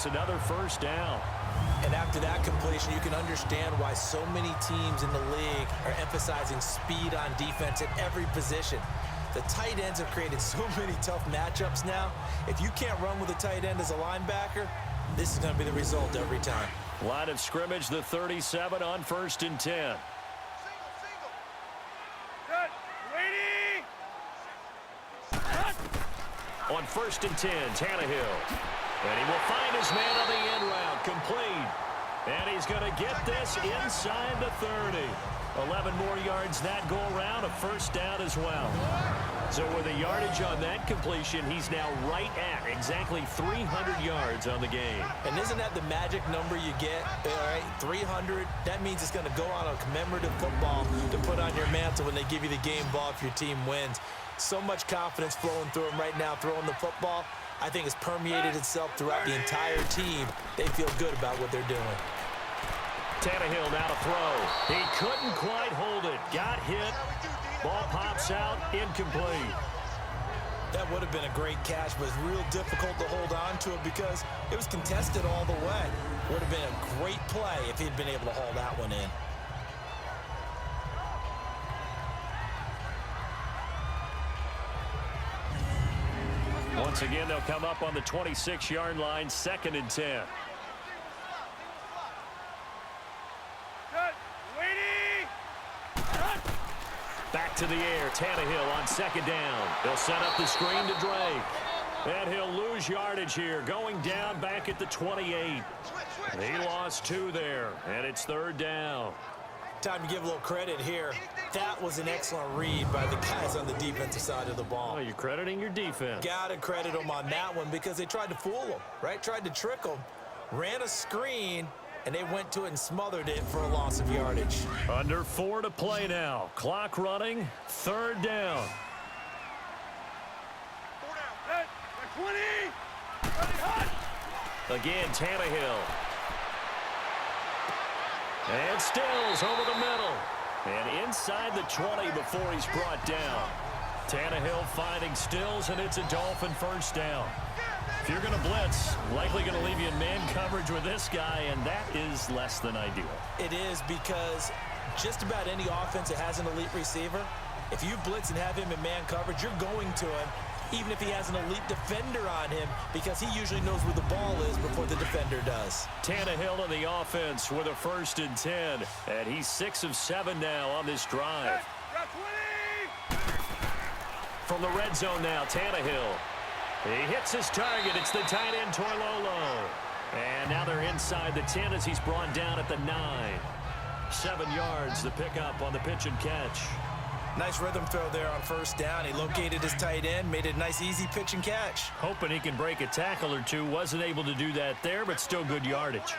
it's another first down. And after that completion, you can understand why so many teams in the league are emphasizing speed on defense at every position. The tight ends have created so many tough matchups now. If you can't run with a tight end as a linebacker, this is going to be the result every time. Line of scrimmage, the 37 on 1st and 10. On 1st and 10, Tannehill. And he will find his man on the end route, complete. And he's going to get this inside the 30. 11 more yards that go around, a first down as well. So with the yardage on that completion, he's now right at exactly 300 yards on the game. And isn't that the magic number you get? All right, 300. That means it's going to go on a commemorative football to put on your mantle when they give you the game ball if your team wins. So much confidence flowing through him right now throwing the football. I think it's permeated itself throughout the entire team. They feel good about what they're doing. Tannehill now to throw. He couldn't quite hold it. Got hit. Ball pops out. Incomplete. That would have been a great catch, but it's real difficult to hold on to it because it was contested all the way. Would have been a great play if he'd been able to haul that one in. Once again, they'll come up on the 26-yard line, 2nd and 10. Back to the air, Tannehill on 2nd down. They'll set up the screen to Drake. And he'll lose yardage here, going down back at the 28. He lost 2 there, and it's 3rd down. Time to give a little credit here. That was an excellent read by the guys on the defensive side of the ball. Oh, you're crediting your defense. Got to credit them on that one because they tried to fool them, right? Tried to trick them. Ran a screen, and they went to it and smothered it for a loss of yardage. Under 4 to play now. Clock running, 3rd down. 20. Again, Tannehill. And Stills over the middle. And inside the 20 before he's brought down. Tannehill finding Stills, and it's a Dolphin first down. If you're going to blitz, likely going to leave you in man coverage with this guy, and that is less than ideal. It is because just about any offense that has an elite receiver, if you blitz and have him in man coverage, you're going to him, even if he has an elite defender on him, because he usually knows where the ball is before the defender does. Tannehill in the offense with a 1st and 10, and he's 6 of 7 now on this drive. From the red zone now, Tannehill. He hits his target. It's the tight end, Toilolo. And now they're inside the 10 as he's brought down at the 9. 7 yards, the pickup on the pitch and catch. Nice rhythm throw there on 1st down. He located his tight end, made it a nice, easy pitch and catch. Hoping he can break a tackle or two. Wasn't able to do that there, but still good yardage.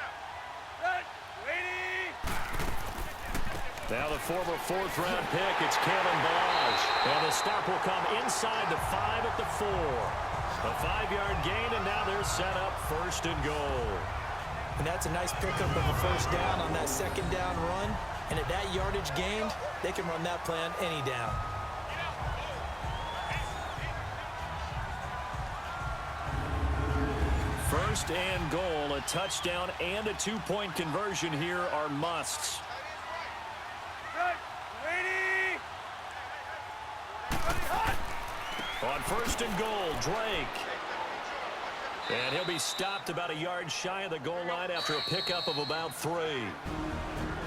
Now the former 4th-round pick, it's Kalen Balaj. And the stop will come inside the 5 at the 4. A 5-yard gain, and now they're set up 1st and goal. And that's a nice pickup of a 1st down on that 2nd down run. And at that yardage gained, they can run that play on any down. First and goal, a touchdown and a 2-point conversion here are musts. On 1st and goal, Drake. And he'll be stopped about a yard shy of the goal line after a pickup of about 3.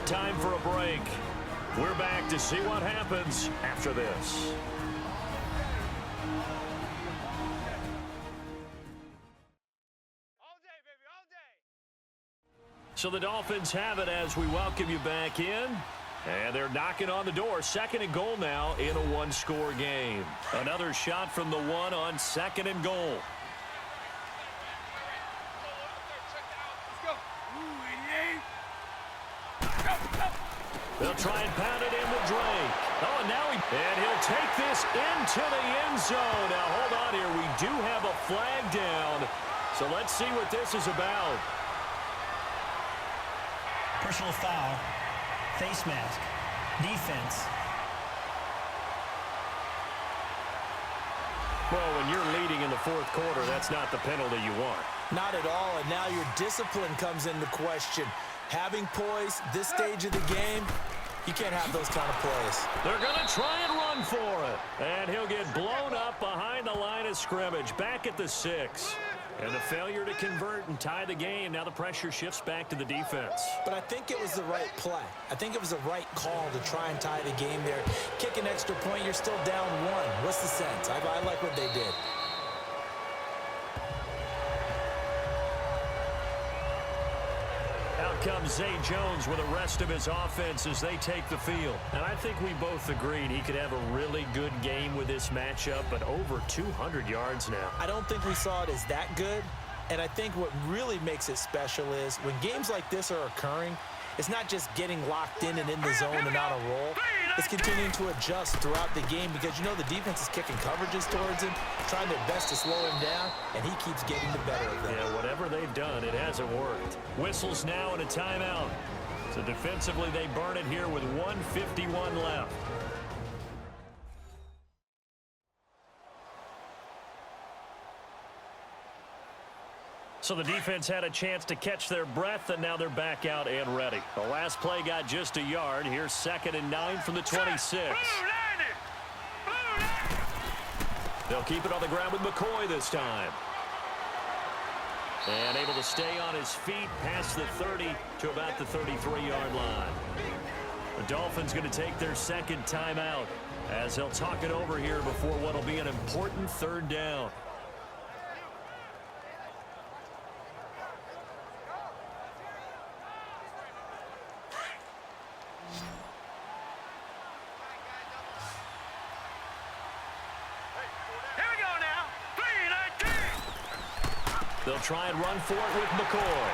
Time for a break. We're back to see what happens after this. So the Dolphins have it as we welcome you back in. And they're knocking on the door. 2nd and goal now in a 1-score game. Another shot from the 1 on 2nd and goal. They'll try and pound it in with Drake. Oh, and now and he'll take this into the end zone. Now, hold on here. We do have a flag down. So let's see what this is about. Personal foul. Face mask. Defense. Well, when you're leading in the the fourth quarter, that's not the penalty you want. Not at all, and now your discipline comes into question. Having poise this stage of the game, you can't have those kind of plays. They're going to try and run for it. And he'll get blown up behind the line of scrimmage, back at the 6. And the failure to convert and tie the game. Now the pressure shifts back to the defense. But I think it was the right play. I think it was the right call to try and tie the game there. Kick an extra point, you're still down 1. What's the sense? I like what they did. Out comes Zay Jones with the rest of his offense as they take the field. And I think we both agreed he could have a really good game with this matchup, but over 200 yards now. I don't think we saw it as that good. And I think what really makes it special is when games like this are occurring, it's not just getting locked in and in the zone and on a roll. It's continuing to adjust throughout the game because, you know, the defense is kicking coverages towards him, trying their best to slow him down, and he keeps getting the better of them. Yeah, whatever they've done, it hasn't worked. Whistles now and a timeout. So defensively, they burn it here with 1:51 left. So the defense had a chance to catch their breath, and now they're back out and ready. The last play got just a yard. Here's 2nd and 9 from the 26. They'll keep it on the ground with McCoy this time. And able to stay on his feet past the 30 to about the 33-yard line. The Dolphins going to take their second timeout as they'll talk it over here before what will be an important 3rd down. They'll try and run for it with McCoy.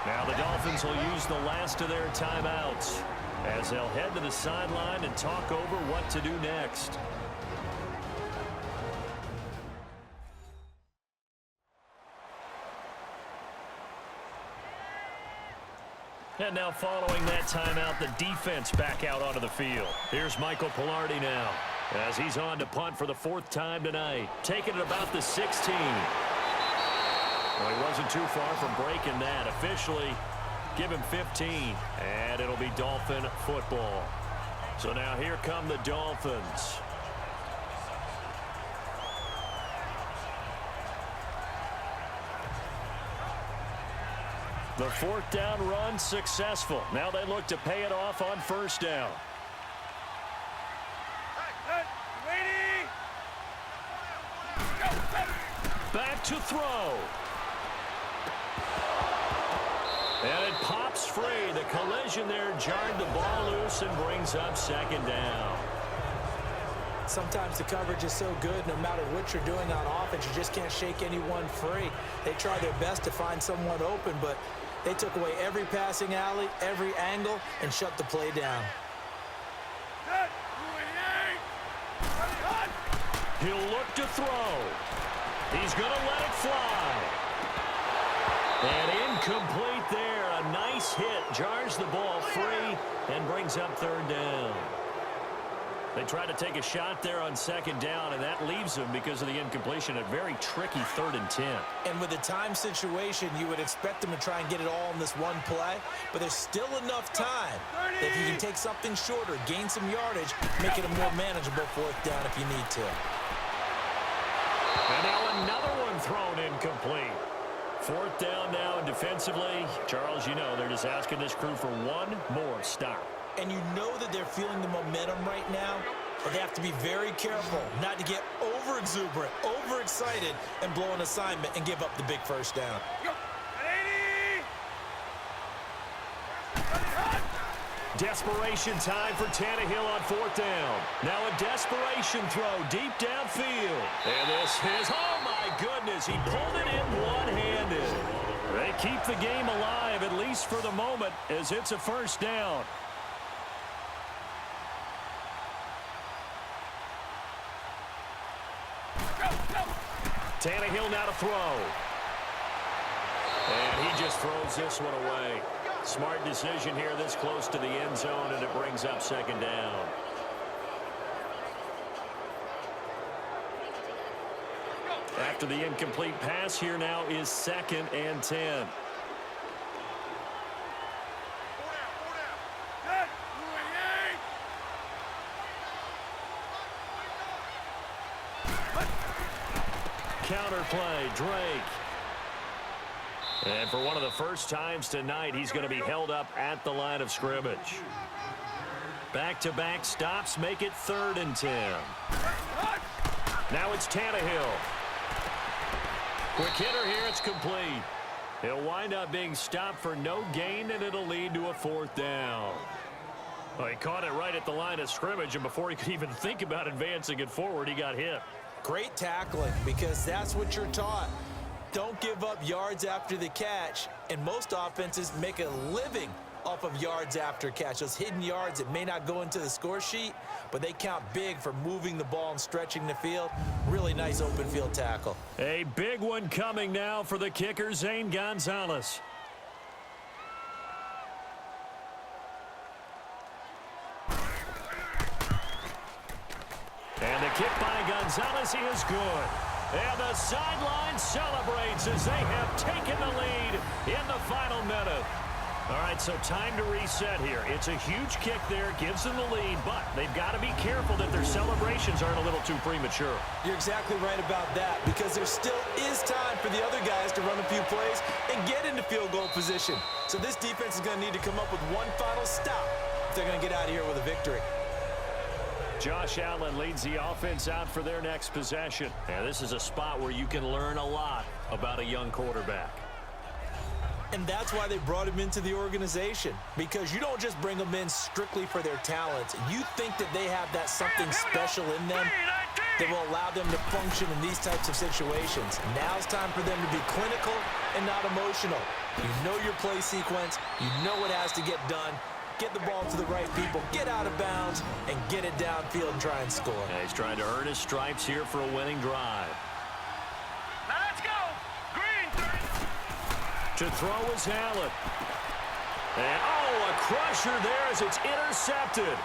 Now the Dolphins will use the last of their timeouts as they'll head to the sideline and talk over what to do next. And now following that timeout, the defense back out onto the field. Here's Michael Pilardi now, as he's on to punt for the 4th time tonight. Taking it about the 16. Well, he wasn't too far from breaking that. Officially, give him 15. And it'll be Dolphin football. So now here come the Dolphins. The 4th down run successful. Now they look to pay it off on 1st down. Back to throw. And it pops free. The collision there jarred the ball loose and brings up 2nd down. Sometimes the coverage is so good, no matter what you're doing on offense, you just can't shake anyone free. They try their best to find someone open, but they took away every passing alley, every angle, and shut the play down. He'll look to throw. He's going to let it fly. And incomplete there. A nice hit. Jars the ball free and brings up 3rd down. They try to take a shot there on 2nd down, and that leaves them because of the incompletion. A very tricky 3rd and 10. And with the time situation, you would expect them to try and get it all in this one play, but there's still enough time that if you can take something shorter, gain some yardage, make it a more manageable 4th down if you need to. And now another one thrown incomplete. 4th down now, and defensively, Charles, you know, they're just asking this crew for one more stop. And you know that they're feeling the momentum right now, but they have to be very careful not to get over-exuberant, over-excited, and blow an assignment and give up the big 1st down. Desperation time for Tannehill on 4th down. Now a desperation throw deep downfield. And this is, oh my goodness, he pulled it in one-handed. They keep the game alive, at least for the moment, as it's a 1st down. Tannehill now to throw. And he just throws this one away. Smart decision here this close to the end zone, and it brings up 2nd down. after the incomplete pass. Here now is 2nd and 10. Counter play, Drake. And for one of the first times tonight, he's going to be held up at the line of scrimmage. Back-to-back stops make it 3rd and 10. Now it's Tannehill. Quick hitter here, it's complete. He'll wind up being stopped for no gain, and it'll lead to a 4th down. Well, he caught it right at the line of scrimmage, and before he could even think about advancing it forward, he got hit. Great tackling, because that's what you're taught. Don't give up yards after the catch, and most offenses make a living off of yards after catch. Those hidden yards that may not go into the score sheet, but they count big for moving the ball and stretching the field. Really nice open field tackle. A big one coming now for the kicker, Zane Gonzalez. And the kick by Gonzalez is good. And the sideline celebrates as they have taken the lead in the final minute. All right, so time to reset here. It's a huge kick there, gives them the lead, but they've got to be careful that their celebrations aren't a little too premature. You're exactly right about that, because there still is time for the other guys to run a few plays and get into field goal position. So this defense is going to need to come up with one final stop if they're going to get out of here with a victory. Josh Allen leads the offense out for their next possession. And this is a spot where you can learn a lot about a young quarterback. And that's why they brought him into the organization, because you don't just bring them in strictly for their talents. You think that they have that something special in them that will allow them to function in these types of situations. Now it's time for them to be clinical and not emotional. You know your play sequence. You know what has to get done. Get the ball to the right people, get out of bounds, and get it downfield and try and score. Yeah, he's trying to earn his stripes here for a winning drive. Now let's go! Green! To throw is Allen. And, oh, a crusher there as it's intercepted.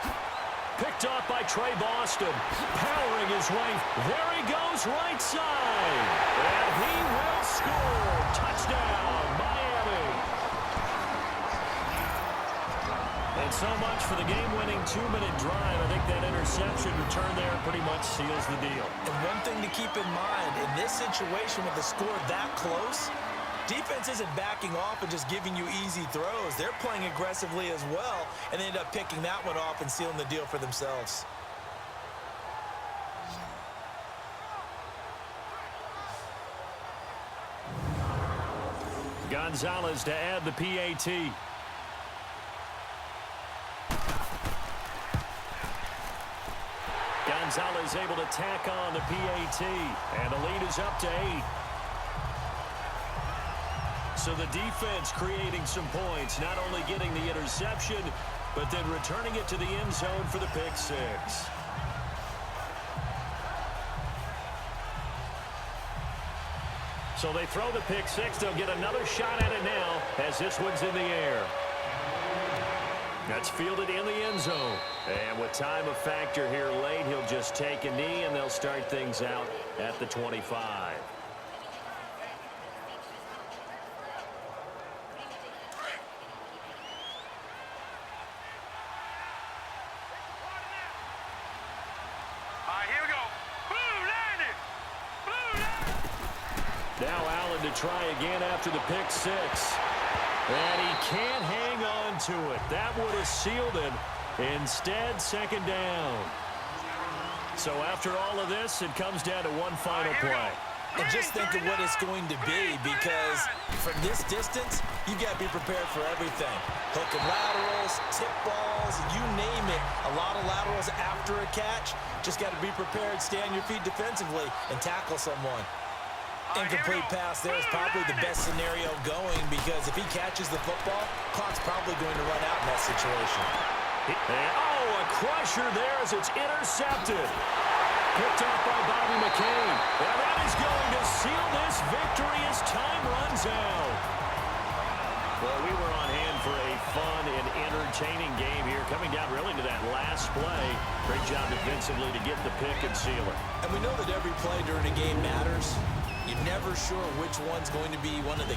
Picked off by Trey Boston. Powering his way. There he goes, right side. And he will score. Touchdown, Miami. And so much for the game-winning 2-minute drive. I think that interception return there pretty much seals the deal. And one thing to keep in mind, in this situation with the score that close, defense isn't backing off and just giving you easy throws. They're playing aggressively as well, and they end up picking that one off and sealing the deal for themselves. Gonzalez to add the PAT. Gonzalez able to tack on the PAT, and the lead is up to 8. So the defense creating some points, not only getting the interception, but then returning it to the end zone for the pick 6. So they throw the pick 6. They'll get another shot at it now as this one's in the air. That's fielded in the end zone. And with time a factor here late, he'll just take a knee, and they'll start things out at the 25. Here we go. Blue landed. Blue landed. Now Allen to try again after the pick 6. And he can't hang on to it. That would have sealed it. Instead, 2nd down. So after all of this, it comes down to one final play. And just think of what it's going to be, because from this distance, you got to be prepared for everything. Hook and laterals, tip balls, you name it. A lot of laterals after a catch. Just got to be prepared, stay on your feet defensively, and tackle someone. Incomplete pass there is probably the best scenario going, because if he catches the football, clock's probably going to run out in that situation. Oh, a crusher there as it's intercepted. Picked off by Bobby McCain. And that is going to seal this victory as time runs out. Well, we were on hand for a fun and entertaining game here, coming down really to that last play. Great job defensively to get the pick and seal it. And we know that every play during a game matters. You're never sure which one's going to be one of the